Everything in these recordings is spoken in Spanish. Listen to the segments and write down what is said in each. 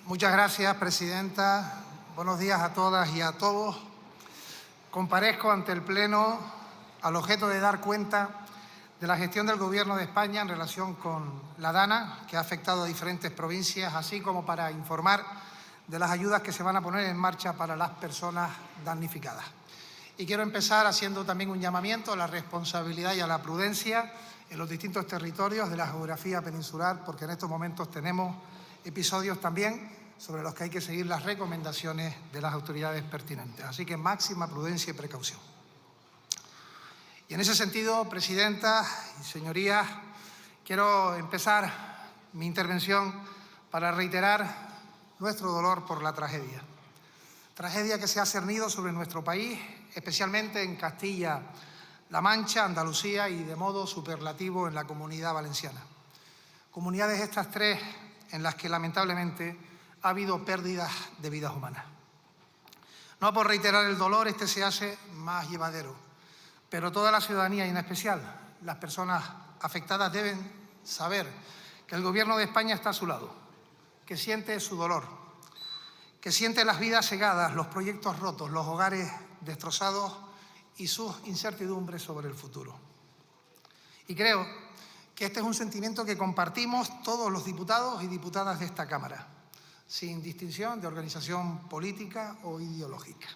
Muchas gracias, presidenta. Buenos días a todas y a todos. Comparezco ante el Pleno al objeto de dar cuenta de la gestión del Gobierno de España en relación con la DANA, que ha afectado a diferentes provincias, así como para informar de las ayudas que se van a poner en marcha para las personas damnificadas. Y quiero empezar haciendo también un llamamiento a la responsabilidad y a la prudencia en los distintos territorios de la geografía peninsular, porque en estos momentos tenemos episodios también sobre los que hay que seguir las recomendaciones de las autoridades pertinentes. Así que máxima prudencia y precaución. Y en ese sentido, presidenta y señorías, quiero empezar mi intervención para reiterar nuestro dolor por la tragedia. Tragedia que se ha cernido sobre nuestro país, especialmente en Castilla-La Mancha, Andalucía y de modo superlativo en la Comunidad Valenciana. Comunidades estas tres en las que lamentablemente ha habido pérdidas de vidas humanas. No por reiterar el dolor, este se hace más llevadero, pero toda la ciudadanía y en especial las personas afectadas deben saber que el Gobierno de España está a su lado, que siente su dolor, que siente las vidas cegadas, los proyectos rotos, los hogares destrozados y sus incertidumbres sobre el futuro. Y creo que este es un sentimiento que compartimos todos los diputados y diputadas de esta Cámara, sin distinción de organización política o ideológica.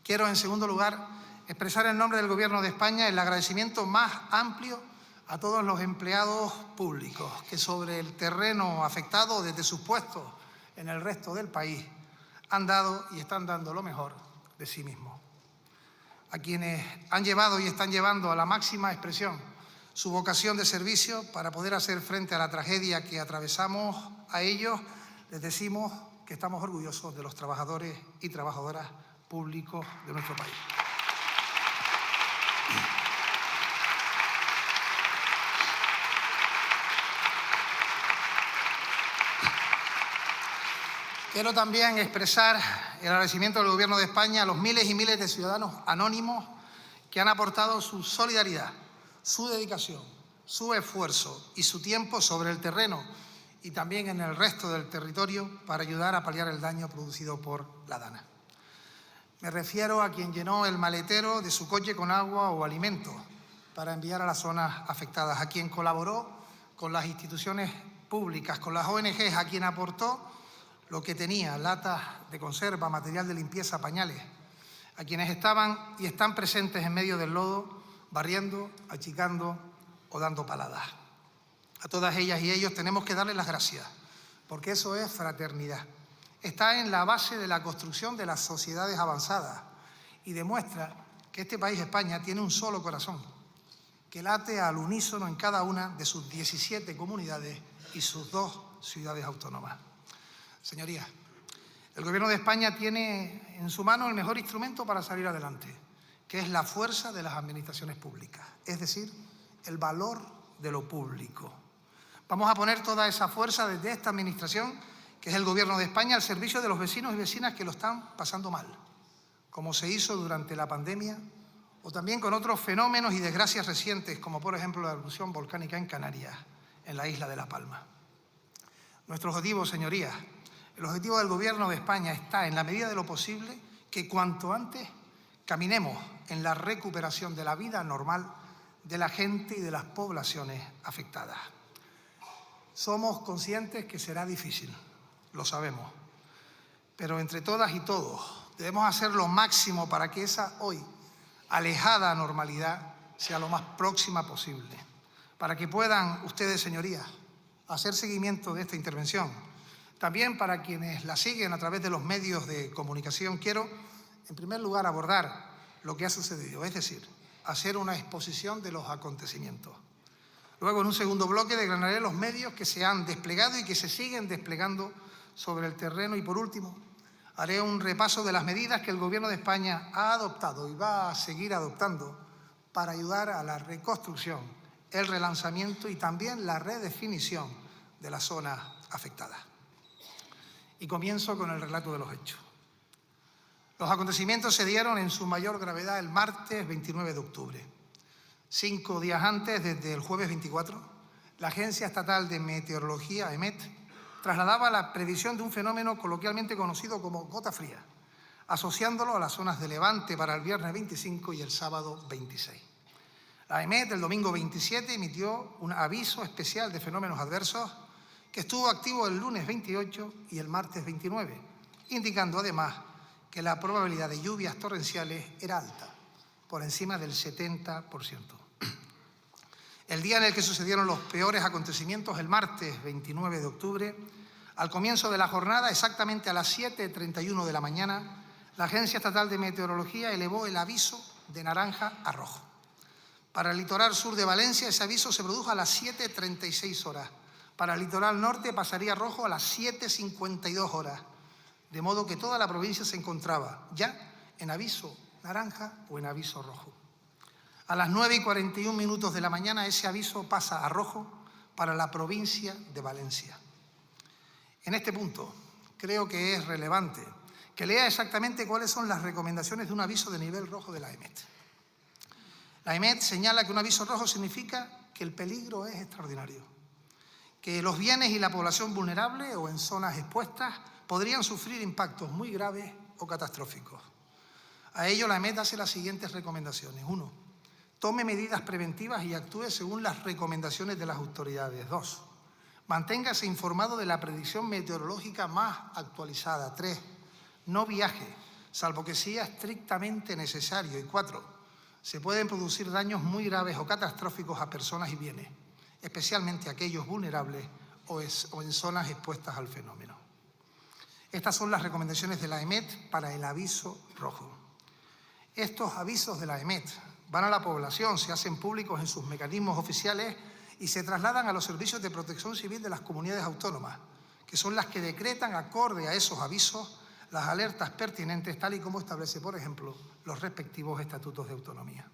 Quiero, en segundo lugar, expresar en nombre del Gobierno de España el agradecimiento más amplio a todos los empleados públicos que sobre el terreno afectado desde sus puestos en el resto del país han dado y están dando lo mejor de sí mismos. A quienes han llevado y están llevando a la máxima expresión su vocación de servicio para poder hacer frente a la tragedia que atravesamos, a ellos les decimos que estamos orgullosos de los trabajadores y trabajadoras públicos de nuestro país. Quiero también expresar el agradecimiento del Gobierno de España a los miles y miles de ciudadanos anónimos que han aportado su solidaridad, su dedicación, su esfuerzo y su tiempo sobre el terreno y también en el resto del territorio para ayudar a paliar el daño producido por la DANA. Me refiero a quien llenó el maletero de su coche con agua o alimentos para enviar a las zonas afectadas, a quien colaboró con las instituciones públicas, con las ONGs, a quien aportó lo que tenía, latas de conserva, material de limpieza, pañales, a quienes estaban y están presentes en medio del lodo, barriendo, achicando o dando paladas. A todas ellas y ellos tenemos que darles las gracias, porque eso es fraternidad. Está en la base de la construcción de las sociedades avanzadas y demuestra que este país, España, tiene un solo corazón, que late al unísono en cada una de sus 17 comunidades y sus 2 ciudades autónomas. Señorías, el Gobierno de España tiene en su mano el mejor instrumento para salir adelante, que es la fuerza de las administraciones públicas, es decir, el valor de lo público. Vamos a poner toda esa fuerza desde esta administración, que es el Gobierno de España, al servicio de los vecinos y vecinas que lo están pasando mal, como se hizo durante la pandemia o también con otros fenómenos y desgracias recientes, como por ejemplo la erupción volcánica en Canarias, en la isla de La Palma. Nuestro objetivo, señorías, el objetivo del Gobierno de España está, en la medida de lo posible, que cuanto antes caminemos en la recuperación de la vida normal de la gente y de las poblaciones afectadas. Somos conscientes que será difícil, lo sabemos, pero entre todas y todos debemos hacer lo máximo para que esa hoy alejada normalidad sea lo más próxima posible, para que puedan ustedes, señorías, hacer seguimiento de esta intervención. También para quienes la siguen a través de los medios de comunicación, quiero, en primer lugar, abordar lo que ha sucedido, es decir, hacer una exposición de los acontecimientos. Luego, en un segundo bloque, desgranaré los medios que se han desplegado y que se siguen desplegando sobre el terreno. Y, por último, haré un repaso de las medidas que el Gobierno de España ha adoptado y va a seguir adoptando para ayudar a la reconstrucción, el relanzamiento y también la redefinición de las zonas afectadas. Y comienzo con el relato de los hechos. Los acontecimientos se dieron en su mayor gravedad el martes 29 de octubre. 5 días antes, desde el jueves 24, la Agencia Estatal de Meteorología, EMET, trasladaba la previsión de un fenómeno coloquialmente conocido como gota fría, asociándolo a las zonas de levante para el viernes 25 y el sábado 26. La EMET el domingo 27 emitió un aviso especial de fenómenos adversos que estuvo activo el lunes 28 y el martes 29, indicando además que la probabilidad de lluvias torrenciales era alta, por encima del 70%. El día en el que sucedieron los peores acontecimientos, el martes 29 de octubre, al comienzo de la jornada, exactamente a las 7:31 de la mañana, la Agencia Estatal de Meteorología elevó el aviso de naranja a rojo. Para el litoral sur de Valencia, ese aviso se produjo a las 7:36 horas. Para el litoral norte pasaría a rojo a las 7:52 horas, de modo que toda la provincia se encontraba ya en aviso naranja o en aviso rojo. A las 9:41 de la mañana ese aviso pasa a rojo para la provincia de Valencia. En este punto creo que es relevante que lea exactamente cuáles son las recomendaciones de un aviso de nivel rojo de la EMET. La EMET señala que un aviso rojo significa que el peligro es extraordinario, que los bienes y la población vulnerable o en zonas expuestas podrían sufrir impactos muy graves o catastróficos. A ello la EMET hace las siguientes recomendaciones. 1. Tome medidas preventivas y actúe según las recomendaciones de las autoridades. 2. Manténgase informado de la predicción meteorológica más actualizada. 3. No viaje, salvo que sea estrictamente necesario. Y 4. Se pueden producir daños muy graves o catastróficos a personas y bienes, especialmente aquellos vulnerables o en zonas expuestas al fenómeno. Estas son las recomendaciones de la EMET para el aviso rojo. Estos avisos de la EMET van a la población, se hacen públicos en sus mecanismos oficiales y se trasladan a los servicios de protección civil de las comunidades autónomas, que son las que decretan, acorde a esos avisos, las alertas pertinentes, tal y como establece, por ejemplo, los respectivos estatutos de autonomía.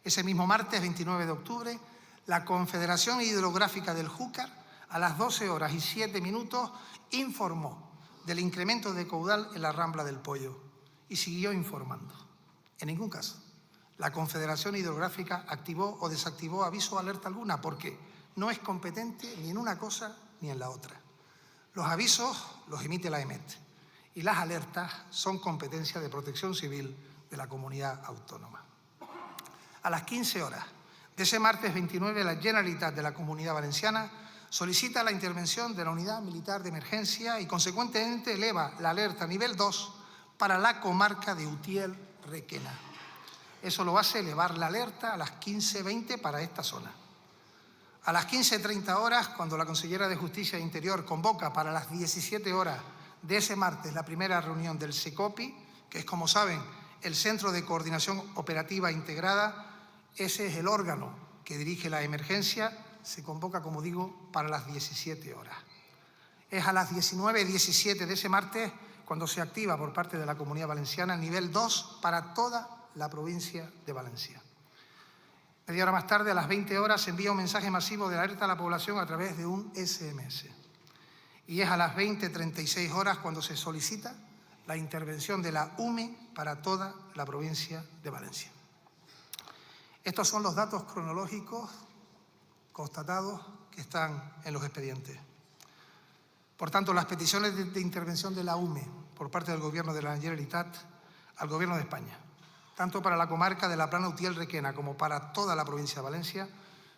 Ese mismo martes 29 de octubre, la Confederación Hidrográfica del Júcar, a las 12:07, informó del incremento de caudal en la Rambla del Pollo y siguió informando. En ningún caso la Confederación Hidrográfica activó o desactivó aviso o alerta alguna, porque no es competente ni en una cosa ni en la otra. Los avisos los emite la EMET y las alertas son competencia de Protección Civil de la comunidad autónoma. A las 15 horas de ese martes 29, la Generalitat de la Comunidad Valenciana solicita la intervención de la Unidad Militar de Emergencia y, consecuentemente, eleva la alerta a nivel 2 para la comarca de Utiel-Requena. Eso lo hace elevar la alerta a las 15:20 para esta zona. A las 15:30 horas, cuando la consellera de Justicia e Interior convoca para las 17 horas de ese martes la primera reunión del SECOPI, que es, como saben, el Centro de Coordinación Operativa Integrada, ese es el órgano que dirige la emergencia, se convoca, como digo, para las 17 horas. Es a las 19:17 de ese martes cuando se activa por parte de la Comunidad Valenciana el nivel 2 para toda la provincia de Valencia. Media hora más tarde, a las 20 horas, se envía un mensaje masivo de alerta a la población a través de un SMS. Y es a las 20:36 horas cuando se solicita la intervención de la UME para toda la provincia de Valencia. Estos son los datos cronológicos constatados que están en los expedientes. Por tanto, las peticiones de intervención de la UME por parte del Gobierno de la Generalitat al Gobierno de España, tanto para la comarca de la Plana Utiel-Requena como para toda la provincia de Valencia,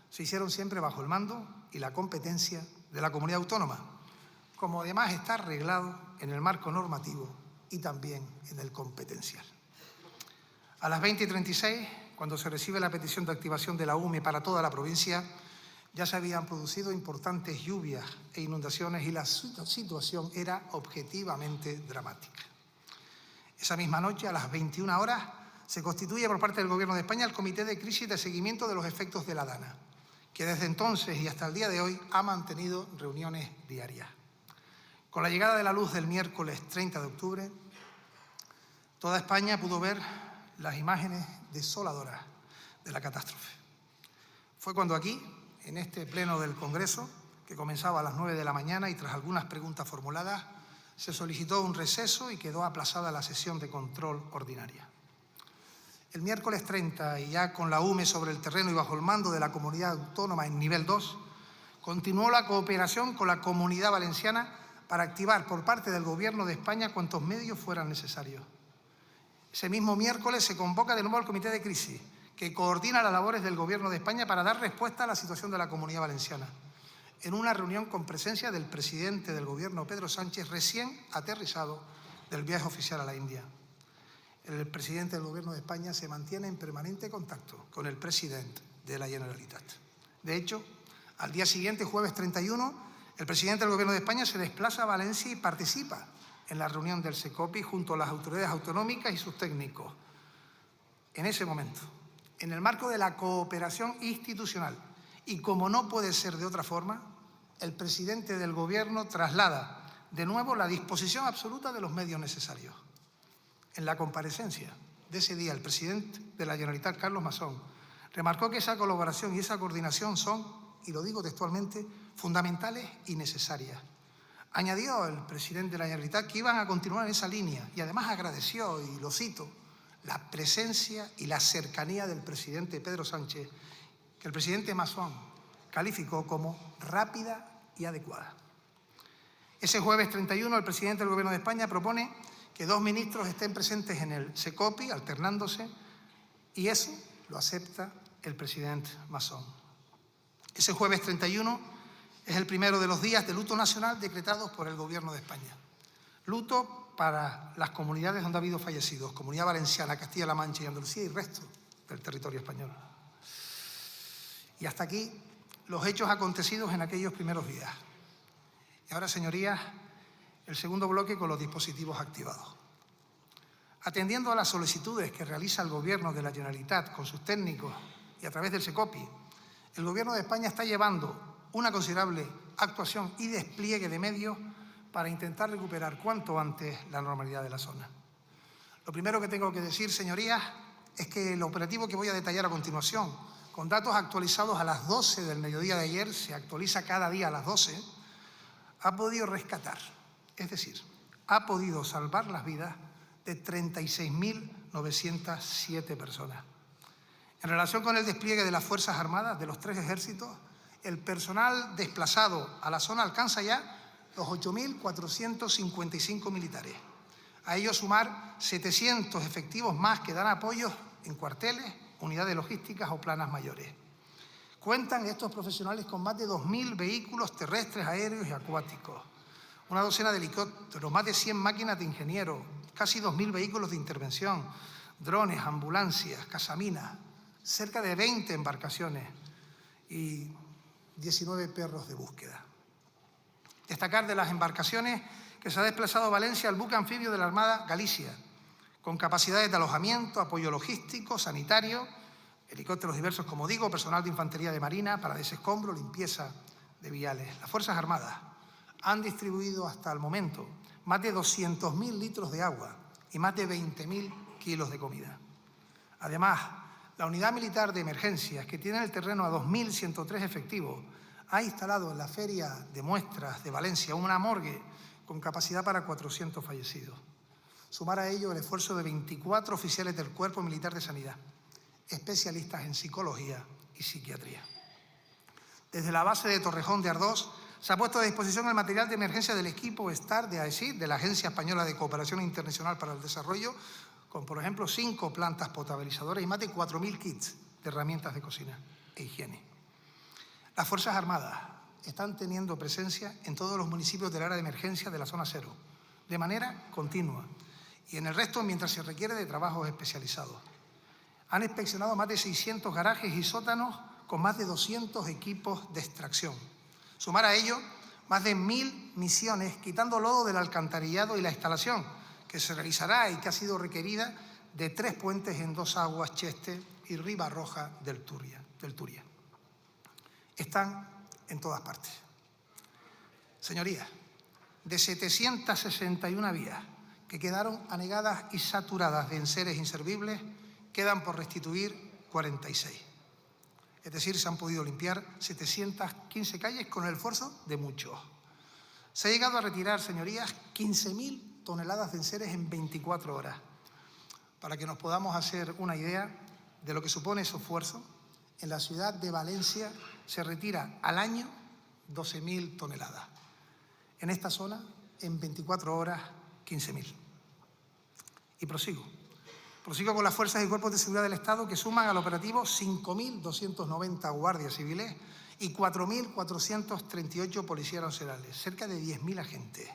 se hicieron siempre bajo el mando y la competencia de la comunidad autónoma, como además está arreglado en el marco normativo y también en el competencial. A las 20:36, cuando se recibe la petición de activación de la UME para toda la provincia, ya se habían producido importantes lluvias e inundaciones y la situación era objetivamente dramática. Esa misma noche, a las 21 horas, se constituye por parte del Gobierno de España el Comité de Crisis de Seguimiento de los Efectos de la DANA, que desde entonces y hasta el día de hoy ha mantenido reuniones diarias. Con la llegada de la luz del miércoles 30 de octubre, toda España pudo ver las imágenes desoladoras de la catástrofe. Fue cuando aquí, en este pleno del Congreso, que comenzaba a las 9 de la mañana y tras algunas preguntas formuladas, se solicitó un receso y quedó aplazada la sesión de control ordinaria. El miércoles 30, y ya con la UME sobre el terreno y bajo el mando de la comunidad autónoma en nivel 2, Continuó la cooperación con la Comunidad Valenciana para activar por parte del Gobierno de España cuantos medios fueran necesarios. Ese mismo miércoles se convoca de nuevo al Comité de Crisis, que coordina las labores del Gobierno de España para dar respuesta a la situación de la Comunidad Valenciana, en una reunión con presencia del presidente del Gobierno, Pedro Sánchez, recién aterrizado del viaje oficial a la India. El presidente del Gobierno de España se mantiene en permanente contacto con el presidente de la Generalitat. De hecho, al día siguiente, jueves 31, el presidente del Gobierno de España se desplaza a Valencia y participa en la reunión del SECOPI junto a las autoridades autonómicas y sus técnicos. En ese momento, en el marco de la cooperación institucional y como no puede ser de otra forma, el presidente del Gobierno traslada de nuevo la disposición absoluta de los medios necesarios. En la comparecencia de ese día, el presidente de la Generalitat, Carlos Masón, remarcó que esa colaboración y esa coordinación son, y lo digo textualmente, fundamentales y necesarias. Añadió el presidente de la Generalitat que iban a continuar en esa línea y además agradeció, y lo cito, la presencia y la cercanía del presidente Pedro Sánchez, que el presidente Masón calificó como rápida y adecuada. Ese jueves 31, el presidente del Gobierno de España propone que 2 ministros estén presentes en el SECOPI, alternándose, y eso lo acepta el presidente Masón. Ese jueves 31 es el primero de los días de luto nacional decretados por el Gobierno de España. Luto para las comunidades donde ha habido fallecidos, Comunidad Valenciana, Castilla-La Mancha y Andalucía y resto del territorio español. Y hasta aquí los hechos acontecidos en aquellos primeros días. Y ahora, señorías, el segundo bloque con los dispositivos activados. Atendiendo a las solicitudes que realiza el Gobierno de la Generalitat con sus técnicos y a través del SECOPI, el Gobierno de España está llevando una considerable actuación y despliegue de medios para intentar recuperar cuanto antes la normalidad de la zona. Lo primero que tengo que decir, señorías, es que el operativo que voy a detallar a continuación, con datos actualizados a las 12 del mediodía de ayer, se actualiza cada día a las 12, ha podido rescatar, es decir, ha podido salvar las vidas de 36.907 personas. En relación con el despliegue de las Fuerzas Armadas de los 3 ejércitos, el personal desplazado a la zona alcanza ya los 8.455 militares. A ello sumar 700 efectivos más que dan apoyos en cuarteles, unidades logísticas o planas mayores. Cuentan estos profesionales con más de 2.000 vehículos terrestres, aéreos y acuáticos, una docena de helicópteros, más de 100 máquinas de ingenieros, casi 2.000 vehículos de intervención, drones, ambulancias, casaminas, cerca de 20 embarcaciones y 19 perros de búsqueda. Destacar de las embarcaciones que se ha desplazado a Valencia el buque anfibio de la Armada Galicia, con capacidades de alojamiento, apoyo logístico, sanitario, helicópteros diversos, como digo, personal de infantería de marina para desescombro, limpieza de viales. Las Fuerzas Armadas han distribuido hasta el momento más de 200.000 litros de agua y más de 20.000 kilos de comida. Además, la Unidad Militar de Emergencias, que tiene en el terreno a 2.103 efectivos, ha instalado en la Feria de Muestras de Valencia una morgue con capacidad para 400 fallecidos. Sumar a ello el esfuerzo de 24 oficiales del Cuerpo Militar de Sanidad, especialistas en psicología y psiquiatría. Desde la base de Torrejón de Ardós se ha puesto a disposición el material de emergencia del equipo STAR de AECID, de la Agencia Española de Cooperación Internacional para el Desarrollo, con, por ejemplo, 5 plantas potabilizadoras y más de 4.000 kits de herramientas de cocina e higiene. Las Fuerzas Armadas están teniendo presencia en todos los municipios del área de emergencia de la zona cero, de manera continua, y en el resto mientras se requiere de trabajos especializados. Han inspeccionado más de 600 garajes y sótanos con más de 200 equipos de extracción. Sumar a ello más de 1.000 misiones quitando lodo del alcantarillado y la instalación, que se realizará y que ha sido requerida de 3 puentes en 2 aguas, Cheste y Ribarroja del Turia. Están en todas partes. Señorías, de 761 vías que quedaron anegadas y saturadas de enseres inservibles, quedan por restituir 46. Es decir, se han podido limpiar 715 calles con el esfuerzo de muchos. Se ha llegado a retirar, señorías, 15.000 toneladas de enseres en 24 horas. Para que nos podamos hacer una idea de lo que supone ese esfuerzo, en la ciudad de Valencia se retira al año 12.000 toneladas. En esta zona, en 24 horas, 15.000. Y prosigo con las fuerzas y cuerpos de seguridad del Estado, que suman al operativo 5.290 guardias civiles y 4.438 policías nacionales, cerca de 10.000 agentes,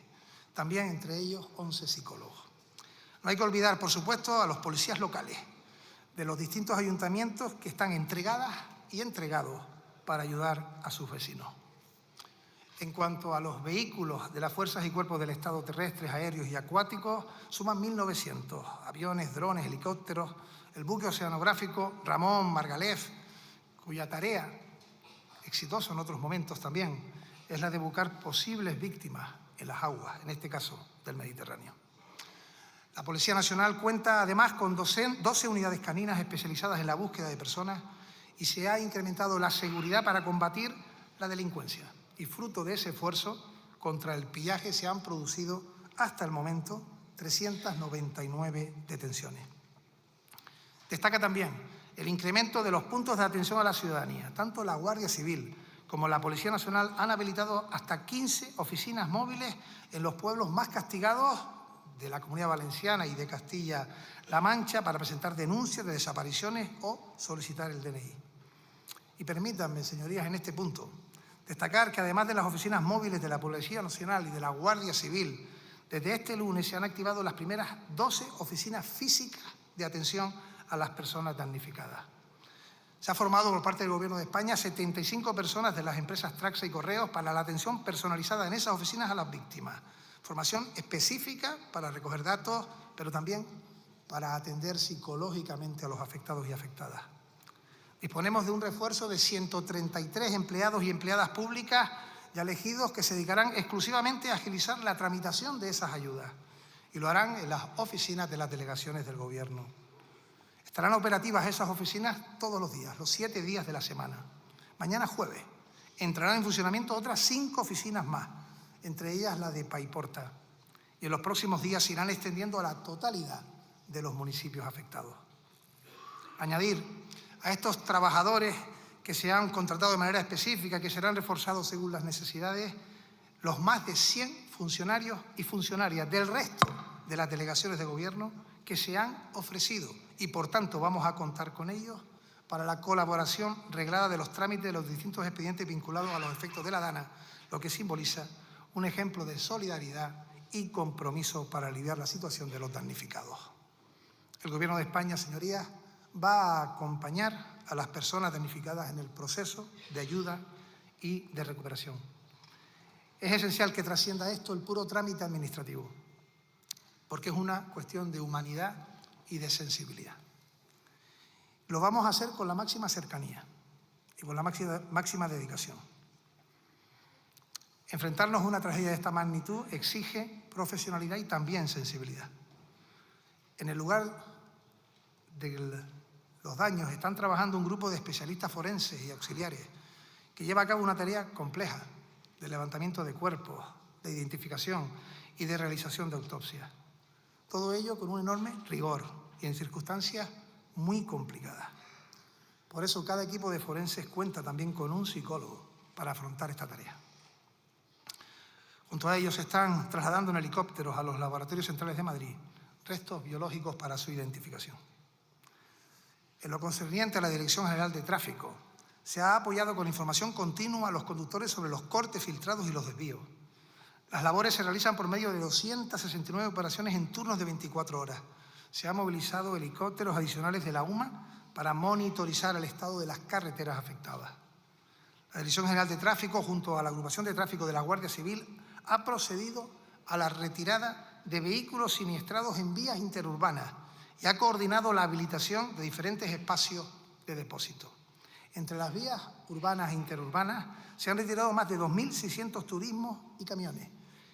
también entre ellos 11 psicólogos. No hay que olvidar, por supuesto, a los policías locales de los distintos ayuntamientos que están entregadas y entregados para ayudar a sus vecinos. En cuanto a los vehículos de las fuerzas y cuerpos del Estado terrestres, aéreos y acuáticos, suman 1.900 aviones, drones, helicópteros, el buque oceanográfico Ramón Margalef, cuya tarea, exitosa en otros momentos también, es la de buscar posibles víctimas en las aguas, en este caso del Mediterráneo. La Policía Nacional cuenta además con 12 unidades caninas especializadas en la búsqueda de personas y se ha incrementado la seguridad para combatir la delincuencia. Y fruto de ese esfuerzo contra el pillaje se han producido hasta el momento 399 detenciones. Destaca también el incremento de los puntos de atención a la ciudadanía. Tanto la Guardia Civil como la Policía Nacional han habilitado hasta 15 oficinas móviles en los pueblos más castigados de la Comunidad Valenciana y de Castilla-La Mancha para presentar denuncias de desapariciones o solicitar el DNI. Y permítanme, señorías, en este punto, destacar que además de las oficinas móviles de la Policía Nacional y de la Guardia Civil, desde este lunes se han activado las primeras 12 oficinas físicas de atención a las personas damnificadas. Se ha formado por parte del Gobierno de España 75 personas de las empresas Traxa y Correos para la atención personalizada en esas oficinas a las víctimas. Formación específica para recoger datos, pero también para atender psicológicamente a los afectados y afectadas. Disponemos de un refuerzo de 133 empleados y empleadas públicas ya elegidos que se dedicarán exclusivamente a agilizar la tramitación de esas ayudas y lo harán en las oficinas de las delegaciones del Gobierno. Estarán operativas esas oficinas todos los días, los 7 días de la semana. Mañana jueves entrarán en funcionamiento otras 5 oficinas más, entre ellas la de Paiporta, y en los próximos días se irán extendiendo a la totalidad de los municipios afectados. Añadir a estos trabajadores que se han contratado de manera específica, que serán reforzados según las necesidades, los más de 100 funcionarios y funcionarias del resto de las delegaciones de Gobierno que se han ofrecido y, por tanto, vamos a contar con ellos para la colaboración reglada de los trámites de los distintos expedientes vinculados a los efectos de la DANA, lo que simboliza un ejemplo de solidaridad y compromiso para aliviar la situación de los damnificados. El Gobierno de España, señorías, va a acompañar a las personas damnificadas en el proceso de ayuda y de recuperación. Es esencial que trascienda esto el puro trámite administrativo, porque es una cuestión de humanidad y de sensibilidad. Lo vamos a hacer con la máxima cercanía y con la máxima dedicación. Enfrentarnos a una tragedia de esta magnitud exige profesionalidad y también sensibilidad. En el lugar de los daños están trabajando un grupo de especialistas forenses y auxiliares que lleva a cabo una tarea compleja de levantamiento de cuerpos, de identificación y de realización de autopsias. Todo ello con un enorme rigor y en circunstancias muy complicadas. Por eso cada equipo de forenses cuenta también con un psicólogo para afrontar esta tarea. Junto a ellos se están trasladando en helicópteros a los laboratorios centrales de Madrid restos biológicos para su identificación. En lo concerniente a la Dirección General de Tráfico, se ha apoyado con información continua a los conductores sobre los cortes filtrados y los desvíos. Las labores se realizan por medio de 269 operaciones en turnos de 24 horas. Se han movilizado helicópteros adicionales de la UMA para monitorizar el estado de las carreteras afectadas. La Dirección General de Tráfico, junto a la Agrupación de Tráfico de la Guardia Civil, ha procedido a la retirada de vehículos siniestrados en vías interurbanas y ha coordinado la habilitación de diferentes espacios de depósito. Entre las vías urbanas e interurbanas se han retirado más de 2.600 turismos y camiones,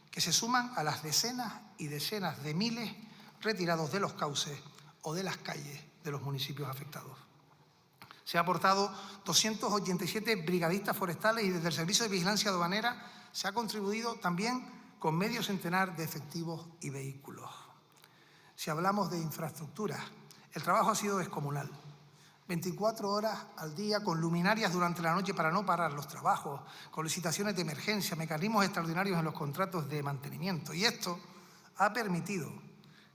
que se suman a las decenas y decenas de miles retirados de los cauces o de las calles de los municipios afectados. Se ha aportado 287 brigadistas forestales y desde el Servicio de Vigilancia Aduanera se ha contribuido también con medio centenar de efectivos y vehículos. Si hablamos de infraestructura, el trabajo ha sido descomunal. 24 horas al día, con luminarias durante la noche para no parar los trabajos, con licitaciones de emergencia, mecanismos extraordinarios en los contratos de mantenimiento. Y esto ha permitido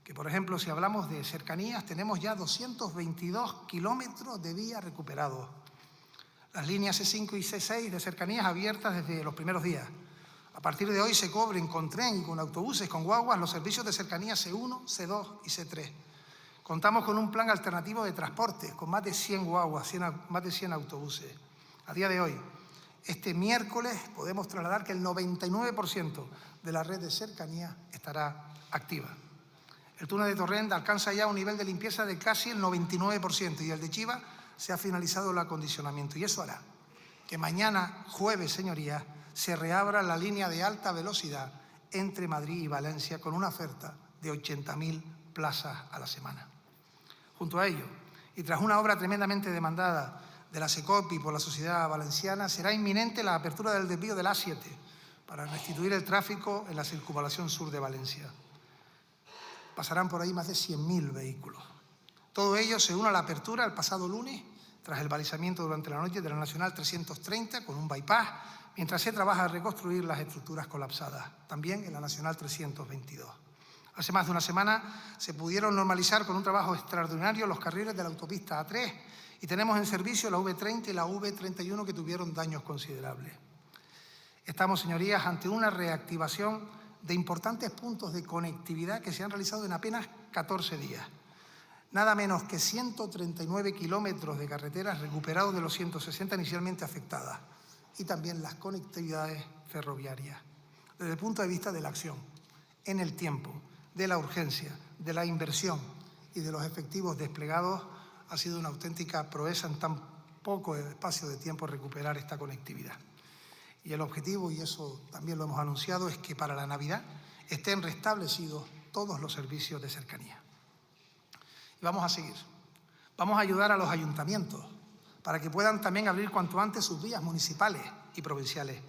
que, por ejemplo, si hablamos de cercanías, tenemos ya 222 kilómetros de vía recuperados. Las líneas C5 y C6 de cercanías abiertas desde los primeros días. A partir de hoy se cobren con tren y con autobuses, con guaguas, los servicios de cercanías C1, C2 y C3. Contamos con un plan alternativo de transporte, con más de 100 guaguas, más de 100 autobuses. A día de hoy, este miércoles, podemos trasladar que el 99% de la red de cercanías estará activa. El túnel de Torrent alcanza ya un nivel de limpieza de casi el 99% y el de Chiva se ha finalizado el acondicionamiento. Y eso hará que mañana, jueves, señorías, se reabra la línea de alta velocidad entre Madrid y Valencia con una oferta de 80.000 plazas a la semana. Junto a ello, y tras una obra tremendamente demandada de la SECOPI por la sociedad valenciana, será inminente la apertura del desvío del A7 para restituir el tráfico en la circunvalación sur de Valencia. Pasarán por ahí más de 100.000 vehículos. Todo ello se une a la apertura el pasado lunes, tras el balizamiento durante la noche de la Nacional 330 con un bypass, mientras se trabaja a reconstruir las estructuras colapsadas, también en la Nacional 322. Hace más de una semana se pudieron normalizar con un trabajo extraordinario los carriles de la autopista A3 y tenemos en servicio la V30 y la V31 que tuvieron daños considerables. Estamos, señorías, ante una reactivación de importantes puntos de conectividad que se han realizado en apenas 14 días. Nada menos que 139 kilómetros de carreteras recuperados de los 160 inicialmente afectadas y también las conectividades ferroviarias. Desde el punto de vista de la acción, en el tiempo, de la urgencia, de la inversión y de los efectivos desplegados, ha sido una auténtica proeza en tan poco espacio de tiempo recuperar esta conectividad. Y el objetivo, y eso también lo hemos anunciado, es que para la Navidad estén restablecidos todos los servicios de cercanía. Y vamos a seguir. Vamos a ayudar a los ayuntamientos para que puedan también abrir cuanto antes sus vías municipales y provinciales.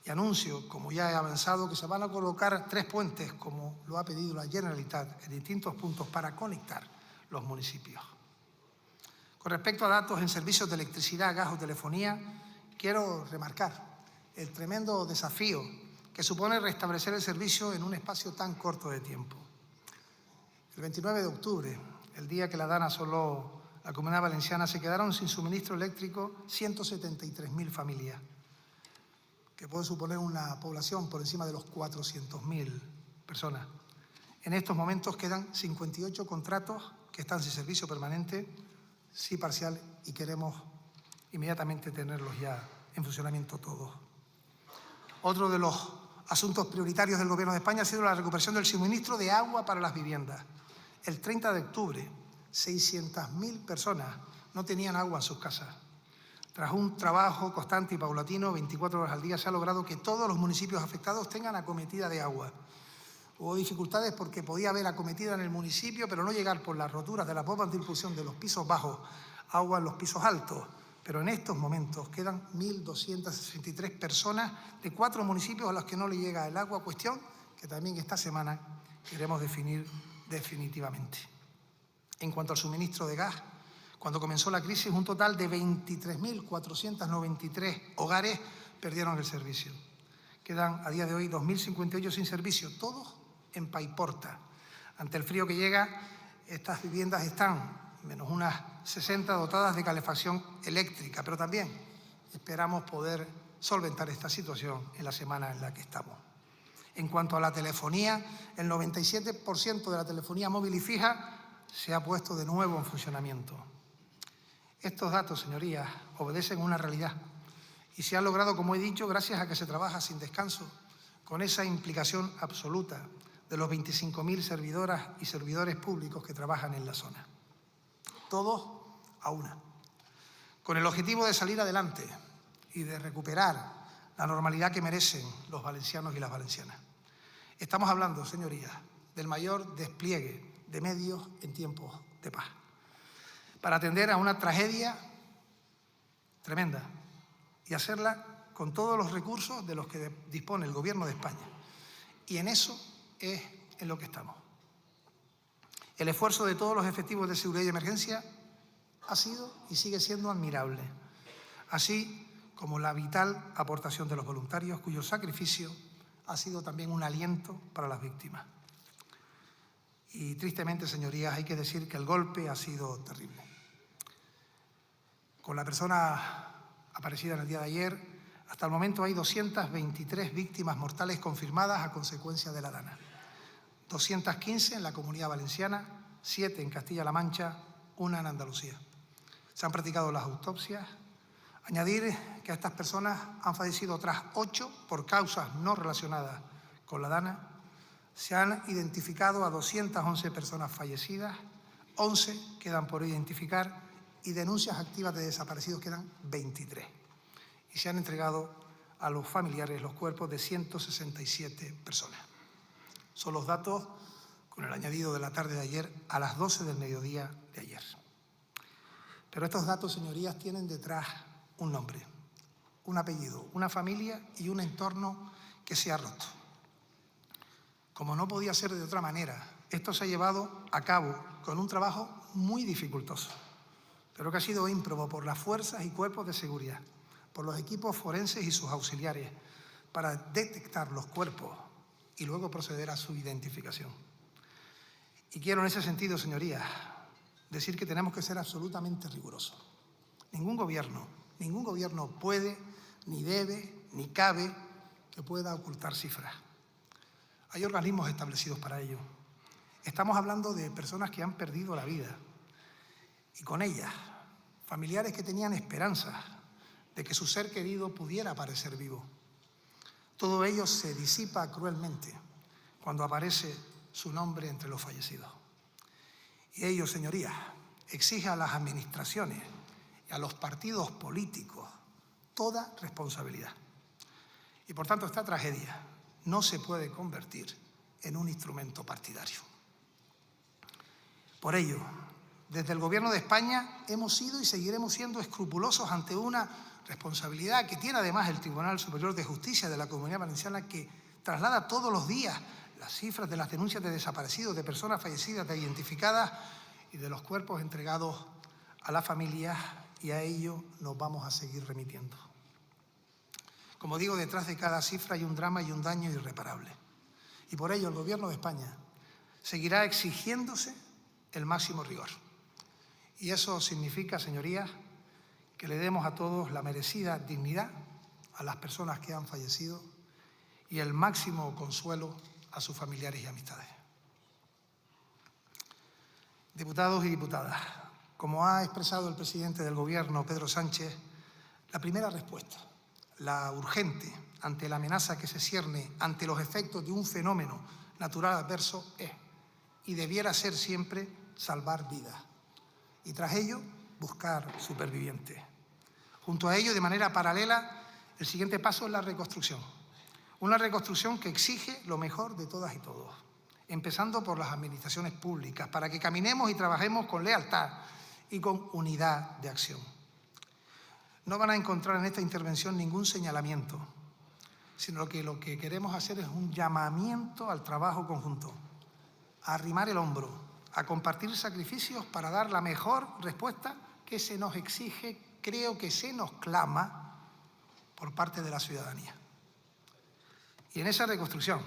Y anuncio, como ya he avanzado, que se van a colocar 3 puentes, como lo ha pedido la Generalitat, en distintos puntos para conectar los municipios. Con respecto a datos en servicios de electricidad, gas o telefonía, quiero remarcar el tremendo desafío que supone restablecer el servicio en un espacio tan corto de tiempo. El 29 de octubre, el día que la DANA asoló la Comunidad Valenciana, se quedaron sin suministro eléctrico 173.000 familias, que puede suponer una población por encima de los 400.000 personas. En estos momentos quedan 58 contratos que están sin servicio permanente, sí parcial, y queremos inmediatamente tenerlos ya en funcionamiento todos. Otro de los asuntos prioritarios del Gobierno de España ha sido la recuperación del suministro de agua para las viviendas. El 30 de octubre, 600.000 personas no tenían agua en sus casas. Tras un trabajo constante y paulatino, 24 horas al día, se ha logrado que todos los municipios afectados tengan acometida de agua. Hubo dificultades porque podía haber acometida en el municipio, pero no llegar por las roturas de las bombas de impulsión de los pisos bajos, agua en los pisos altos. Pero en estos momentos quedan 1.263 personas de 4 municipios a los que no le llega el agua, cuestión que también esta semana queremos definir definitivamente. En cuanto al suministro de gas, cuando comenzó la crisis, un total de 23.493 hogares perdieron el servicio. Quedan a día de hoy 2.058 sin servicio, todos en Paiporta. Ante el frío que llega, estas viviendas están, menos unas 60, dotadas de calefacción eléctrica, pero también esperamos poder solventar esta situación en la semana en la que estamos. En cuanto a la telefonía, el 97% de la telefonía móvil y fija se ha puesto de nuevo en funcionamiento. Estos datos, señorías, obedecen a una realidad y se han logrado, como he dicho, gracias a que se trabaja sin descanso, con esa implicación absoluta de los 25.000 servidoras y servidores públicos que trabajan en la zona. Todos a una, con el objetivo de salir adelante y de recuperar la normalidad que merecen los valencianos y las valencianas. Estamos hablando, señorías, del mayor despliegue de medios en tiempos de paz, para atender a una tragedia tremenda y hacerla con todos los recursos de los que dispone el Gobierno de España. Y en eso es en lo que estamos. El esfuerzo de todos los efectivos de seguridad y emergencia ha sido y sigue siendo admirable, así como la vital aportación de los voluntarios, cuyo sacrificio ha sido también un aliento para las víctimas. Y tristemente, señorías, hay que decir que el golpe ha sido terrible. Con la persona aparecida en el día de ayer, hasta el momento hay 223 víctimas mortales confirmadas a consecuencia de la dana. 215 en la Comunidad Valenciana, 7 en Castilla-La Mancha, 1 en Andalucía. Se han practicado las autopsias. Añadir que estas personas han fallecido otras 8 por causas no relacionadas con la dana. Se han identificado a 211 personas fallecidas, 11 quedan por identificar y denuncias activas de desaparecidos quedan 23. Y se han entregado a los familiares los cuerpos de 167 personas. Son los datos con el añadido de la tarde de ayer a las 12 del mediodía de ayer. Pero estos datos, señorías, tienen detrás un nombre, un apellido, una familia y un entorno que se ha roto. Como no podía ser de otra manera, esto se ha llevado a cabo con un trabajo muy dificultoso, pero que ha sido ímprobo por las fuerzas y cuerpos de seguridad, por los equipos forenses y sus auxiliares, para detectar los cuerpos y luego proceder a su identificación. Y quiero en ese sentido, señorías, decir que tenemos que ser absolutamente rigurosos. Ningún gobierno puede, ni debe, ni cabe que pueda ocultar cifras. Hay organismos establecidos para ello. Estamos hablando de personas que han perdido la vida y con ellas familiares que tenían esperanzas de que su ser querido pudiera aparecer vivo. Todo ello se disipa cruelmente cuando aparece su nombre entre los fallecidos. Y ello, señorías, exige a las administraciones y a los partidos políticos toda responsabilidad. Y por tanto, esta tragedia no se puede convertir en un instrumento partidario. Por ello, desde el Gobierno de España hemos sido y seguiremos siendo escrupulosos ante una responsabilidad que tiene además el Tribunal Superior de Justicia de la Comunidad Valenciana, que traslada todos los días las cifras de las denuncias de desaparecidos, de personas fallecidas, de identificadas y de los cuerpos entregados a las familias, y a ello nos vamos a seguir remitiendo. Como digo, detrás de cada cifra hay un drama y un daño irreparable. Y por ello el Gobierno de España seguirá exigiéndose el máximo rigor. Y eso significa, señorías, que le demos a todos la merecida dignidad a las personas que han fallecido y el máximo consuelo a sus familiares y amistades. Diputados y diputadas, como ha expresado el presidente del Gobierno, Pedro Sánchez, la primera respuesta, la urgente, ante la amenaza que se cierne ante los efectos de un fenómeno natural adverso es, y debiera ser siempre, salvar vidas. Y tras ello, buscar supervivientes. Junto a ello, de manera paralela, el siguiente paso es la reconstrucción. Una reconstrucción que exige lo mejor de todas y todos, empezando por las administraciones públicas, para que caminemos y trabajemos con lealtad y con unidad de acción. No van a encontrar en esta intervención ningún señalamiento, sino que lo que queremos hacer es un llamamiento al trabajo conjunto, a arrimar el hombro, a compartir sacrificios para dar la mejor respuesta que se nos exige, creo que se nos clama por parte de la ciudadanía. Y en esa reconstrucción,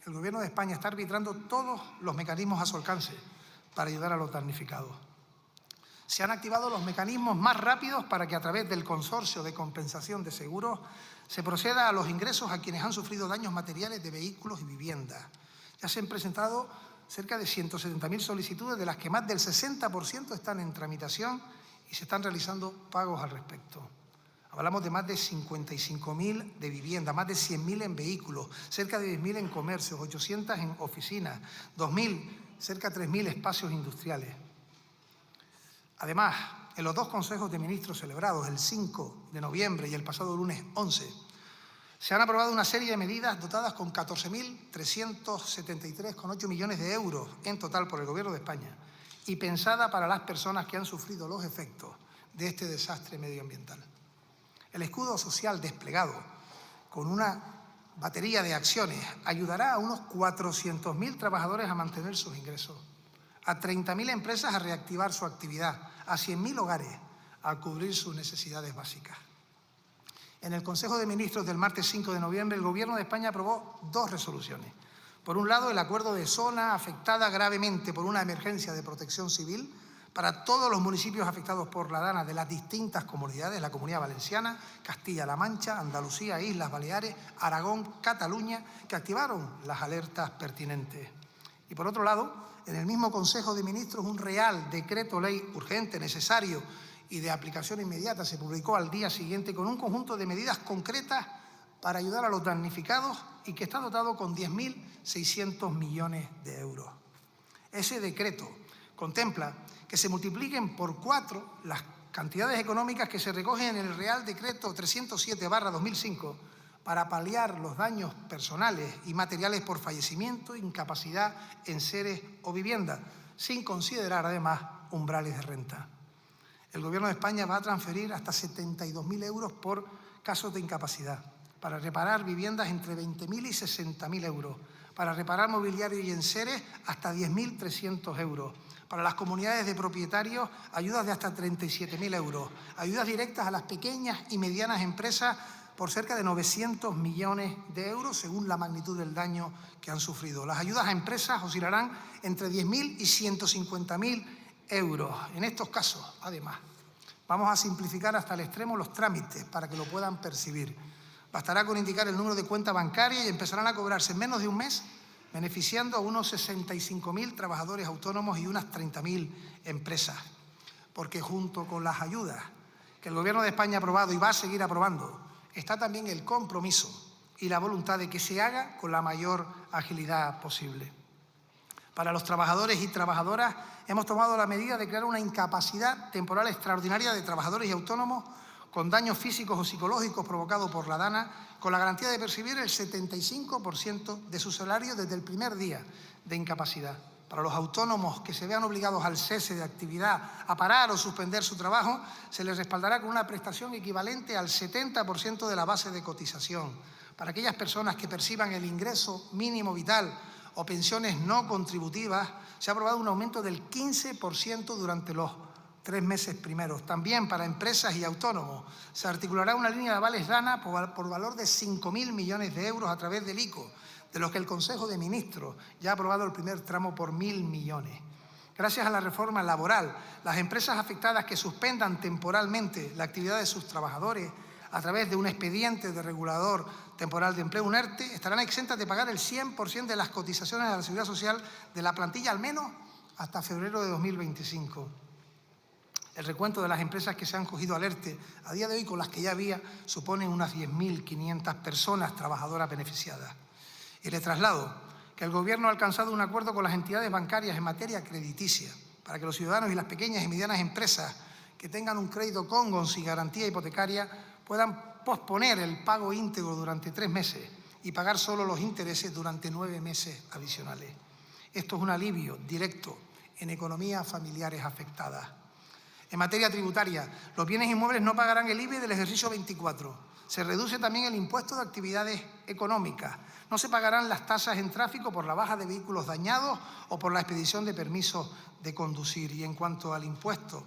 el Gobierno de España está arbitrando todos los mecanismos a su alcance para ayudar a los damnificados. Se han activado los mecanismos más rápidos para que a través del Consorcio de Compensación de Seguros se proceda a los ingresos a quienes han sufrido daños materiales de vehículos y viviendas. Ya se han presentado cerca de 170.000 solicitudes, de las que más del 60% están en tramitación y se están realizando pagos al respecto. Hablamos de más de 55.000 de vivienda, más de 100.000 en vehículos, cerca de 10.000 en comercios, 800 en oficinas, 2.000, cerca de 3.000 espacios industriales. Además, en los dos consejos de ministros celebrados el 5 de noviembre y el pasado lunes 11, se han aprobado una serie de medidas dotadas con 14.373,8 millones de euros en total por el Gobierno de España y pensada para las personas que han sufrido los efectos de este desastre medioambiental. El escudo social desplegado con una batería de acciones ayudará a unos 400.000 trabajadores a mantener sus ingresos, a 30.000 empresas a reactivar su actividad, a 100.000 hogares a cubrir sus necesidades básicas. En el Consejo de Ministros del martes 5 de noviembre, el Gobierno de España aprobó 2 resoluciones. Por un lado, el acuerdo de zona afectada gravemente por una emergencia de protección civil para todos los municipios afectados por la DANA de las distintas comunidades, la Comunidad Valenciana, Castilla-La Mancha, Andalucía, Islas Baleares, Aragón, Cataluña, que activaron las alertas pertinentes. Y por otro lado, en el mismo Consejo de Ministros, un Real Decreto Ley urgente, necesario y de aplicación inmediata se publicó al día siguiente con un conjunto de medidas concretas para ayudar a los damnificados y que está dotado con 10.600 millones de euros. Ese decreto contempla que se multipliquen por 4 las cantidades económicas que se recogen en el Real Decreto 307/2005 para paliar los daños personales y materiales por fallecimiento, incapacidad, enseres o vivienda, sin considerar además umbrales de renta. El Gobierno de España va a transferir hasta 72.000 euros por casos de incapacidad, para reparar viviendas entre 20.000 y 60.000 euros, para reparar mobiliario y enseres hasta 10.300 euros, para las comunidades de propietarios ayudas de hasta 37.000 euros, ayudas directas a las pequeñas y medianas empresas por cerca de 900 millones de euros según la magnitud del daño que han sufrido. Las ayudas a empresas oscilarán entre 10.000 y 150.000 euros. En estos casos, además, vamos a simplificar hasta el extremo los trámites para que lo puedan percibir. Bastará con indicar el número de cuenta bancaria y empezarán a cobrarse en menos de un mes, beneficiando a unos 65.000 trabajadores autónomos y unas 30.000 empresas. Porque junto con las ayudas que el Gobierno de España ha aprobado y va a seguir aprobando, está también el compromiso y la voluntad de que se haga con la mayor agilidad posible. Para los trabajadores y trabajadoras hemos tomado la medida de crear una incapacidad temporal extraordinaria de trabajadores y autónomos con daños físicos o psicológicos provocados por la DANA, con la garantía de percibir el 75% de su salario desde el primer día de incapacidad. Para los autónomos que se vean obligados al cese de actividad, a parar o suspender su trabajo, se les respaldará con una prestación equivalente al 70% de la base de cotización. Para aquellas personas que perciban el ingreso mínimo vital o pensiones no contributivas, se ha aprobado un aumento del 15% durante los 3 meses primeros. También para empresas y autónomos se articulará una línea de avales DANA por valor de 5.000 millones de euros a través del ICO, de los que el Consejo de Ministros ya ha aprobado el primer tramo por 1.000 millones. Gracias a la reforma laboral, las empresas afectadas que suspendan temporalmente la actividad de sus trabajadores a través de un expediente de regulador temporal de empleo, un ERTE, estarán exentas de pagar el 100% de las cotizaciones a la Seguridad Social de la plantilla, al menos hasta febrero de 2025. El recuento de las empresas que se han cogido al ERTE a día de hoy, con las que ya había, suponen unas 10.500 personas trabajadoras beneficiadas. Y le traslado que el Gobierno ha alcanzado un acuerdo con las entidades bancarias en materia crediticia para que los ciudadanos y las pequeñas y medianas empresas que tengan un crédito con o sin garantía hipotecaria puedan posponer el pago íntegro durante 3 meses y pagar solo los intereses durante 9 meses adicionales. Esto es un alivio directo en economías familiares afectadas. En materia tributaria, los bienes inmuebles no pagarán el IBI del ejercicio 24. Se reduce también el impuesto de actividades económicas. No se pagarán las tasas en tráfico por la baja de vehículos dañados o por la expedición de permisos de conducir. Y en cuanto al impuesto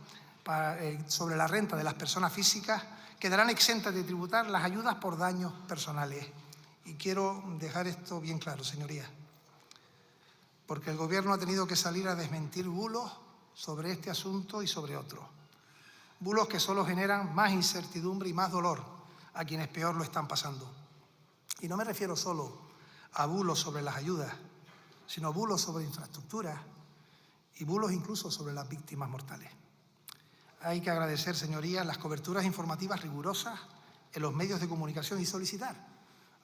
sobre la renta de las personas físicas, quedarán exentas de tributar las ayudas por daños personales. Y quiero dejar esto bien claro, señorías, porque el Gobierno ha tenido que salir a desmentir bulos sobre este asunto y sobre otros. Bulos que solo generan más incertidumbre y más dolor a quienes peor lo están pasando. Y no me refiero solo a bulos sobre las ayudas, sino bulos sobre infraestructuras y bulos incluso sobre las víctimas mortales. Hay que agradecer, señorías, las coberturas informativas rigurosas en los medios de comunicación y solicitar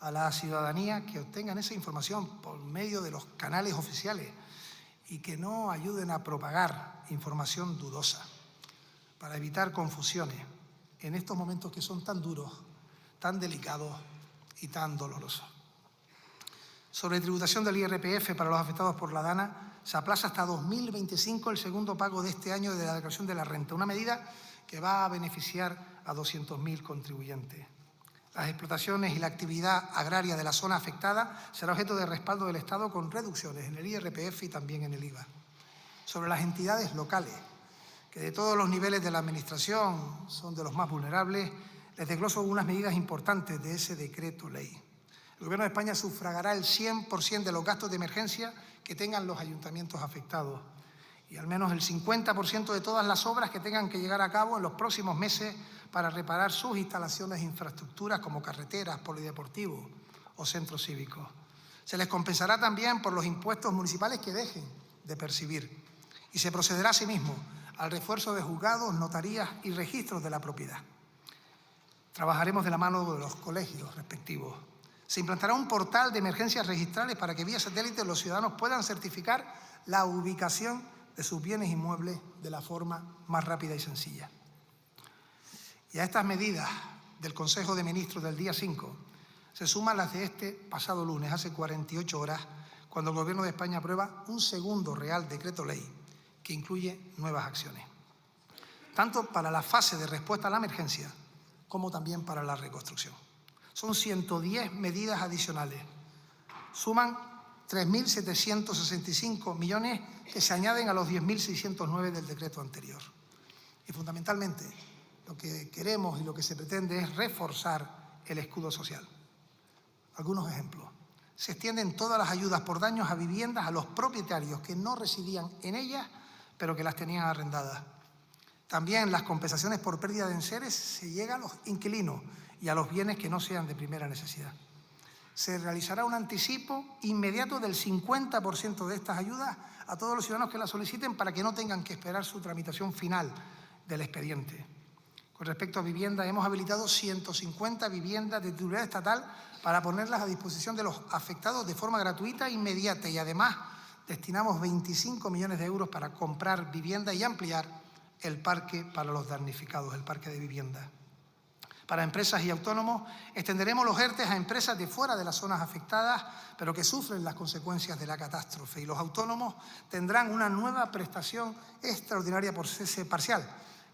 a la ciudadanía que obtengan esa información por medio de los canales oficiales y que no ayuden a propagar información dudosa para evitar confusiones en estos momentos que son tan duros, tan delicados y tan dolorosos. Sobre tributación del IRPF para los afectados por la DANA, se aplaza hasta 2025 el segundo pago de este año de la declaración de la renta, una medida que va a beneficiar a 200.000 contribuyentes. Las explotaciones y la actividad agraria de la zona afectada será objeto de respaldo del Estado con reducciones en el IRPF y también en el IVA. Sobre las entidades locales que de todos los niveles de la Administración son de los más vulnerables, les desgloso unas medidas importantes de ese decreto ley. El Gobierno de España sufragará el 100% de los gastos de emergencia que tengan los ayuntamientos afectados y al menos el 50% de todas las obras que tengan que llegar a cabo en los próximos meses para reparar sus instalaciones e infraestructuras como carreteras, polideportivos o centros cívicos. Se les compensará también por los impuestos municipales que dejen de percibir y se procederá asimismo al refuerzo de juzgados, notarías y registros de la propiedad. Trabajaremos de la mano de los colegios respectivos. Se implantará un portal de emergencias registrales para que vía satélite los ciudadanos puedan certificar la ubicación de sus bienes inmuebles de la forma más rápida y sencilla. Y a estas medidas del Consejo de Ministros del día 5 se suman las de este pasado lunes, hace 48 horas, cuando el Gobierno de España aprueba un segundo Real Decreto Ley que incluye nuevas acciones, tanto para la fase de respuesta a la emergencia como también para la reconstrucción. Son 110 medidas adicionales. Suman 3.765 millones que se añaden a los 10.609 del decreto anterior. Y fundamentalmente lo que queremos y lo que se pretende es reforzar el escudo social. Algunos ejemplos. Se extienden todas las ayudas por daños a viviendas a los propietarios que no residían en ellas, pero que las tenían arrendadas. También las compensaciones por pérdida de enseres se llega a los inquilinos y a los bienes que no sean de primera necesidad. Se realizará un anticipo inmediato del 50% de estas ayudas a todos los ciudadanos que las soliciten para que no tengan que esperar su tramitación final del expediente. Con respecto a vivienda, hemos habilitado 150 viviendas de titularidad estatal para ponerlas a disposición de los afectados de forma gratuita e inmediata y además destinamos 25 millones de euros para comprar vivienda y ampliar el parque para los damnificados, el parque de vivienda. Para empresas y autónomos, extenderemos los ERTEs a empresas de fuera de las zonas afectadas, pero que sufren las consecuencias de la catástrofe. Y los autónomos tendrán una nueva prestación extraordinaria por cese parcial,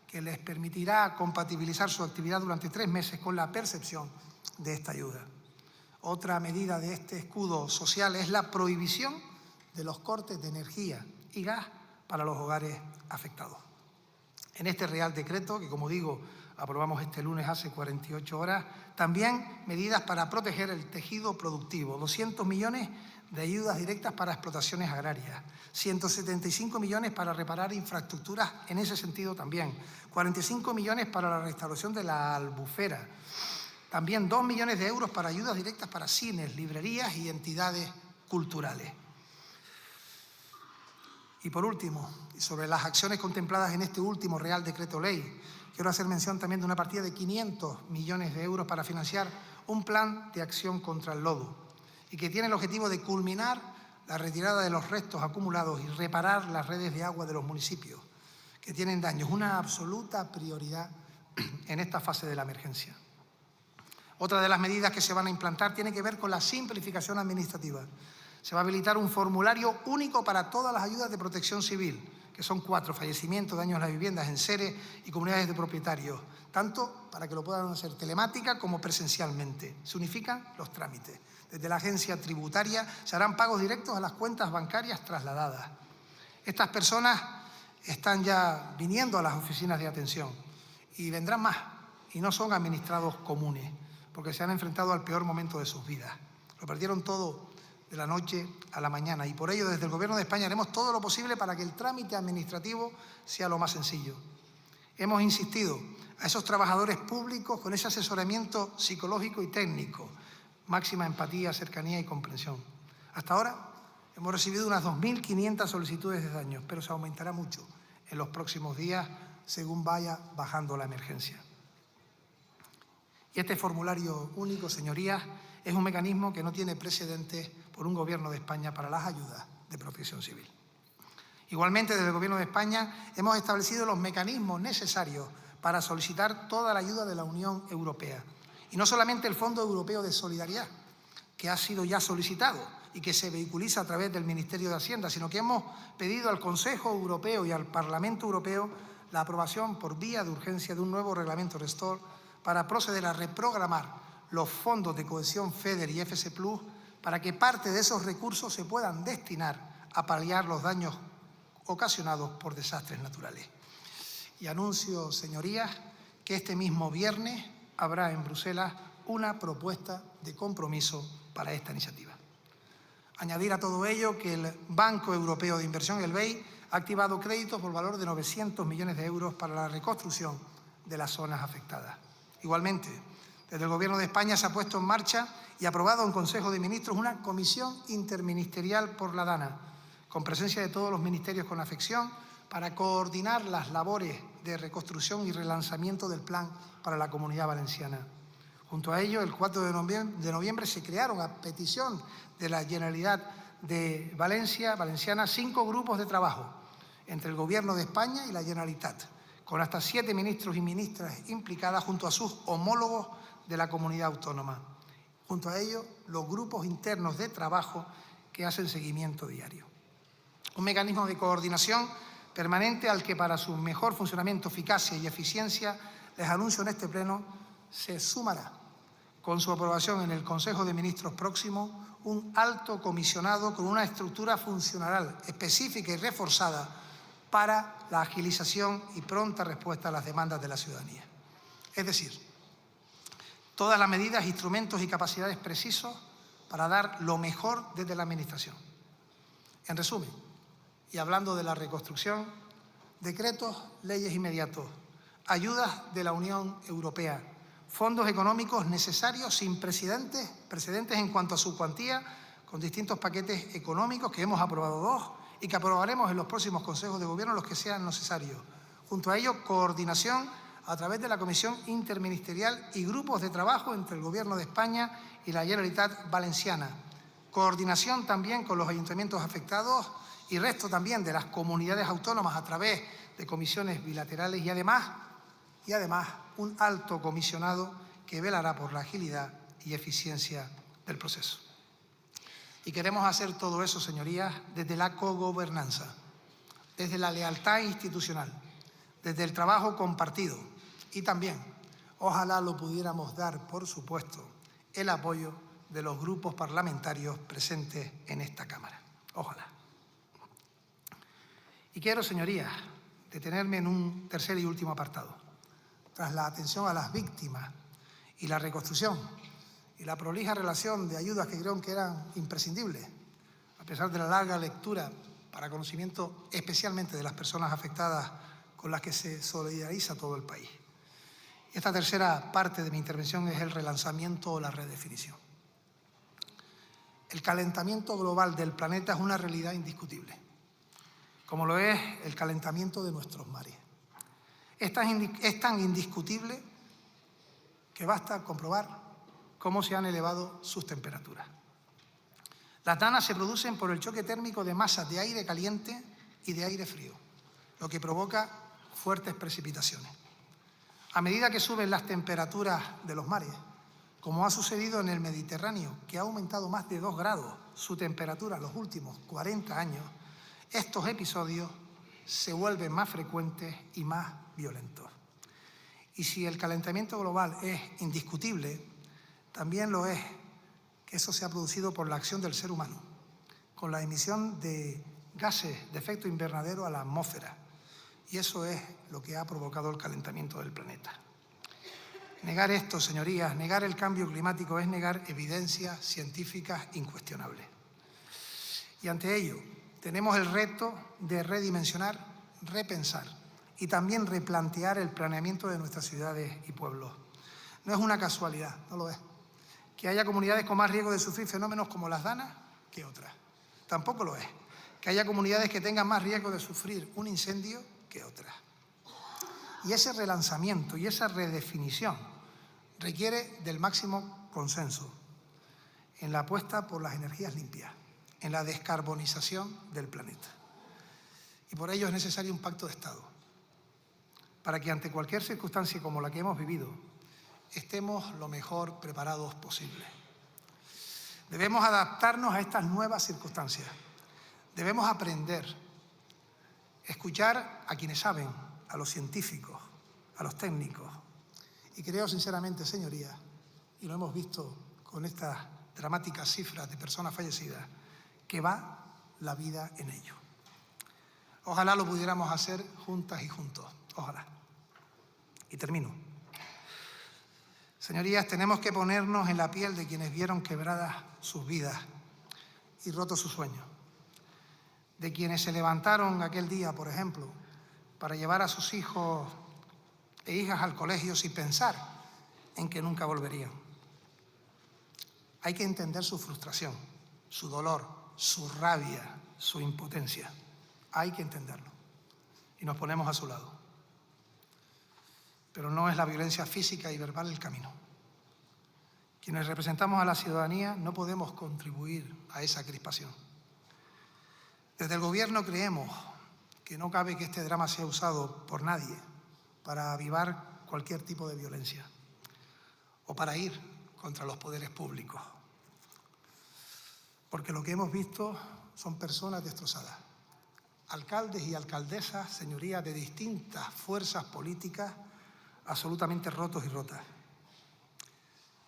que les permitirá compatibilizar su actividad durante 3 meses con la percepción de esta ayuda. Otra medida de este escudo social es la prohibición de los cortes de energía y gas para los hogares afectados. En este Real Decreto, que como digo, aprobamos este lunes hace 48 horas, también medidas para proteger el tejido productivo, 200 millones de ayudas directas para explotaciones agrarias, 175 millones para reparar infraestructuras en ese sentido también, 45 millones para la restauración de la Albufera, también 2 millones de euros para ayudas directas para cines, librerías y entidades culturales. Y por último, sobre las acciones contempladas en este último Real Decreto Ley, quiero hacer mención también de una partida de 500 millones de euros para financiar un plan de acción contra el lodo y que tiene el objetivo de culminar la retirada de los restos acumulados y reparar las redes de agua de los municipios que tienen daños, una absoluta prioridad en esta fase de la emergencia. Otra de las medidas que se van a implantar tiene que ver con la simplificación administrativa. Se va a habilitar un formulario único para todas las ayudas de protección civil, que son 4, fallecimientos, daños a las viviendas, enseres y comunidades de propietarios, tanto para que lo puedan hacer telemática como presencialmente. Se unifican los trámites. Desde la agencia tributaria se harán pagos directos a las cuentas bancarias trasladadas. Estas personas están ya viniendo a las oficinas de atención y vendrán más, y no son administrados comunes, porque se han enfrentado al peor momento de sus vidas. Lo perdieron todo de la noche a la mañana y por ello desde el Gobierno de España haremos todo lo posible para que el trámite administrativo sea lo más sencillo. Hemos insistido a esos trabajadores públicos con ese asesoramiento psicológico y técnico, máxima empatía, cercanía y comprensión. Hasta ahora hemos recibido unas 2.500 solicitudes de daños, pero se aumentará mucho en los próximos días según vaya bajando la emergencia. Y este formulario único, señorías, es un mecanismo que no tiene precedentes por un Gobierno de España para las ayudas de protección civil. Igualmente, desde el Gobierno de España hemos establecido los mecanismos necesarios para solicitar toda la ayuda de la Unión Europea. Y no solamente el Fondo Europeo de Solidaridad, que ha sido ya solicitado y que se vehiculiza a través del Ministerio de Hacienda, sino que hemos pedido al Consejo Europeo y al Parlamento Europeo la aprobación por vía de urgencia de un nuevo reglamento Restore para proceder a reprogramar los fondos de cohesión FEDER y FC Plus para que parte de esos recursos se puedan destinar a paliar los daños ocasionados por desastres naturales. Y anuncio, señorías, que este mismo viernes habrá en Bruselas una propuesta de compromiso para esta iniciativa. Añadir a todo ello que el Banco Europeo de Inversión, el BEI, ha activado créditos por valor de 900 millones de euros para la reconstrucción de las zonas afectadas. Igualmente, desde el Gobierno de España se ha puesto en marcha y aprobado en Consejo de Ministros una comisión interministerial por la DANA, con presencia de todos los ministerios con afección, para coordinar las labores de reconstrucción y relanzamiento del plan para la Comunidad Valenciana. Junto a ello, el 4 de noviembre se crearon, a petición de la Generalitat de Valenciana, 5 grupos de trabajo entre el Gobierno de España y la Generalitat, con hasta 7 ministros y ministras implicadas junto a sus homólogos de la comunidad autónoma. Junto a ello, los grupos internos de trabajo que hacen seguimiento diario. Un mecanismo de coordinación permanente al que, para su mejor funcionamiento, eficacia y eficiencia, les anuncio en este pleno, se sumará, con su aprobación en el Consejo de Ministros próximo, un alto comisionado con una estructura funcional específica y reforzada para la agilización y pronta respuesta a las demandas de la ciudadanía. Es decir, todas las medidas, instrumentos y capacidades precisos para dar lo mejor desde la Administración. En resumen, y hablando de la reconstrucción, decretos, leyes inmediatos, ayudas de la Unión Europea, fondos económicos necesarios sin precedentes en cuanto a su cuantía, con distintos paquetes económicos que hemos aprobado 2 y que aprobaremos en los próximos consejos de gobierno los que sean necesarios. Junto a ello, coordinación a través de la Comisión Interministerial y grupos de trabajo entre el Gobierno de España y la Generalitat Valenciana. Coordinación también con los ayuntamientos afectados y resto también de las comunidades autónomas a través de comisiones bilaterales y además un alto comisionado que velará por la agilidad y eficiencia del proceso. Y queremos hacer todo eso, señorías, desde la cogobernanza, desde la lealtad institucional, desde el trabajo compartido y también, ojalá lo pudiéramos dar, por supuesto, el apoyo de los grupos parlamentarios presentes en esta Cámara. Ojalá. Y quiero, señorías, detenerme en un tercer y último apartado. Tras la atención a las víctimas y la reconstrucción y la prolija relación de ayudas que creo que eran imprescindibles, a pesar de la larga lectura para conocimiento especialmente de las personas afectadas con las que se solidariza todo el país. Esta tercera parte de mi intervención es el relanzamiento o la redefinición. El calentamiento global del planeta es una realidad indiscutible, como lo es el calentamiento de nuestros mares. Es tan indiscutible que basta comprobar cómo se han elevado sus temperaturas. Las danas se producen por el choque térmico de masas de aire caliente y de aire frío, lo que provoca fuertes precipitaciones. A medida que suben las temperaturas de los mares, como ha sucedido en el Mediterráneo, que ha aumentado más de 2 grados su temperatura en los últimos 40 años, estos episodios se vuelven más frecuentes y más violentos. Y si el calentamiento global es indiscutible, también lo es que eso se ha producido por la acción del ser humano, con la emisión de gases de efecto invernadero a la atmósfera. Y eso es lo que ha provocado el calentamiento del planeta. Negar esto, señorías, negar el cambio climático es negar evidencias científicas incuestionables. Y ante ello, tenemos el reto de redimensionar, repensar y también replantear el planeamiento de nuestras ciudades y pueblos. No es una casualidad, no lo es, que haya comunidades con más riesgo de sufrir fenómenos como las danas que otras. Tampoco lo es que haya comunidades que tengan más riesgo de sufrir un incendio que otras. Y ese relanzamiento y esa redefinición requiere del máximo consenso en la apuesta por las energías limpias, en la descarbonización del planeta. Y por ello es necesario un pacto de Estado, para que ante cualquier circunstancia como la que hemos vivido, estemos lo mejor preparados posible. Debemos adaptarnos a estas nuevas circunstancias. Debemos aprender, escuchar a quienes saben, a los científicos, a los técnicos. Y creo sinceramente, señorías, y lo hemos visto con estas dramáticas cifras de personas fallecidas, que va la vida en ello. Ojalá lo pudiéramos hacer juntas y juntos. Ojalá. Y termino. Señorías, tenemos que ponernos en la piel de quienes vieron quebradas sus vidas y rotos sus sueños. De quienes se levantaron aquel día, por ejemplo, para llevar a sus hijos e hijas al colegio sin pensar en que nunca volverían. Hay que entender su frustración, su dolor, su rabia, su impotencia. Hay que entenderlo. Y nos ponemos a su lado. Pero no es la violencia física y verbal el camino. Quienes representamos a la ciudadanía no podemos contribuir a esa crispación. Desde el Gobierno creemos que no cabe que este drama sea usado por nadie para avivar cualquier tipo de violencia o para ir contra los poderes públicos. Porque lo que hemos visto son personas destrozadas, alcaldes y alcaldesas, señorías, de distintas fuerzas políticas, absolutamente rotos y rotas.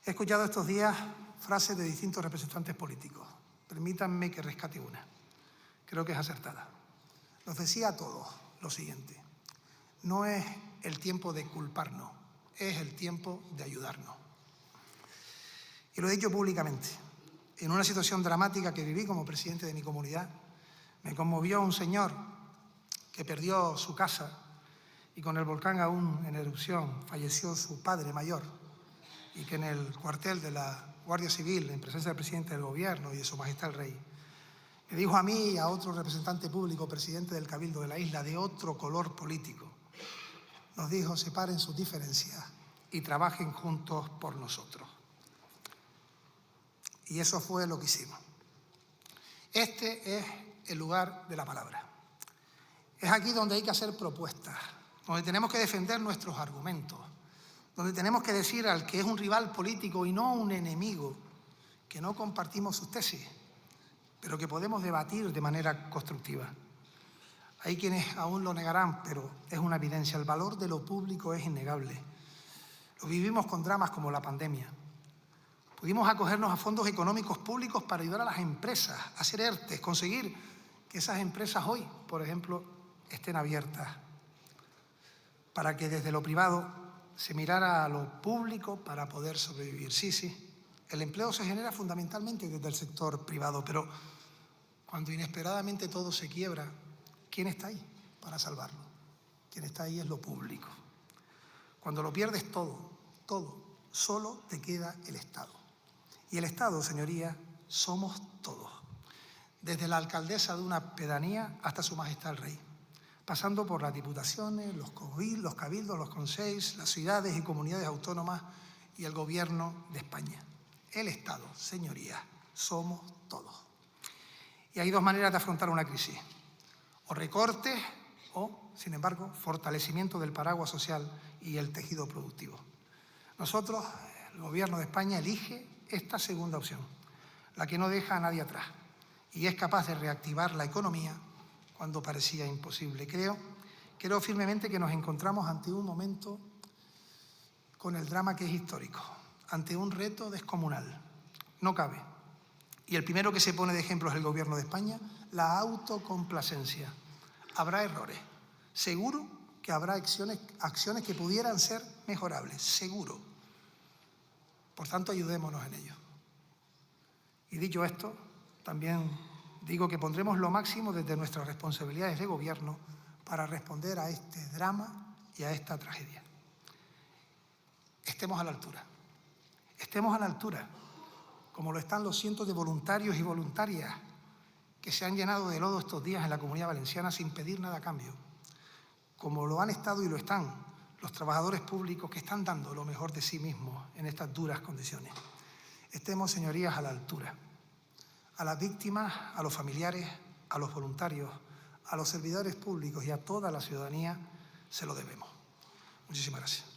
He escuchado estos días frases de distintos representantes políticos. Permítanme que rescate una. Creo que es acertada. Nos decía a todos lo siguiente: no es el tiempo de culparnos, es el tiempo de ayudarnos. Y lo he dicho públicamente. En una situación dramática que viví como presidente de mi comunidad, me conmovió un señor que perdió su casa y con el volcán aún en erupción falleció su padre mayor, y que en el cuartel de la Guardia Civil, en presencia del presidente del Gobierno y de Su Majestad el Rey, me dijo a mí y a otro representante público, presidente del Cabildo de la isla, de otro color político, nos dijo: separen sus diferencias y trabajen juntos por nosotros. Y eso fue lo que hicimos. Este es el lugar de la palabra. Es aquí donde hay que hacer propuestas, donde tenemos que defender nuestros argumentos, donde tenemos que decir al que es un rival político y no un enemigo que no compartimos sus tesis, pero que podemos debatir de manera constructiva. Hay quienes aún lo negarán, pero es una evidencia. El valor de lo público es innegable. Lo vivimos con dramas como la pandemia. Pudimos acogernos a fondos económicos públicos para ayudar a las empresas, a hacer ERTE, conseguir que esas empresas hoy, por ejemplo, estén abiertas, para que desde lo privado se mirara a lo público para poder sobrevivir. Sí, el empleo se genera fundamentalmente desde el sector privado, pero cuando inesperadamente todo se quiebra, ¿quién está ahí para salvarlo? Quien está ahí es lo público. Cuando lo pierdes todo, solo te queda el Estado. Y el Estado, señorías, somos todos. Desde la alcaldesa de una pedanía hasta Su Majestad el Rey, pasando por las diputaciones, los cabildos, los consejos, las ciudades y comunidades autónomas y el Gobierno de España. El Estado, señorías, somos todos. Y hay dos maneras de afrontar una crisis: o recortes o, sin embargo, fortalecimiento del paraguas social y el tejido productivo. Nosotros, el Gobierno de España, elige esta segunda opción, la que no deja a nadie atrás y es capaz de reactivar la economía cuando parecía imposible. Creo firmemente que nos encontramos ante un momento con el drama que es histórico, ante un reto descomunal. No cabe. Y el primero que se pone de ejemplo es el Gobierno de España, la autocomplacencia. Habrá errores. Seguro que habrá acciones que pudieran ser mejorables. Seguro. Por tanto, ayudémonos en ello. Y dicho esto, también digo que pondremos lo máximo desde nuestras responsabilidades de Gobierno para responder a este drama y a esta tragedia. Estemos a la altura. Estemos a la altura, como lo están los cientos de voluntarios y voluntarias que se han llenado de lodo estos días en la Comunidad Valenciana sin pedir nada a cambio, como lo han estado y lo están los trabajadores públicos que están dando lo mejor de sí mismos en estas duras condiciones. Estemos, señorías, a la altura. A las víctimas, a los familiares, a los voluntarios, a los servidores públicos y a toda la ciudadanía se lo debemos. Muchísimas gracias.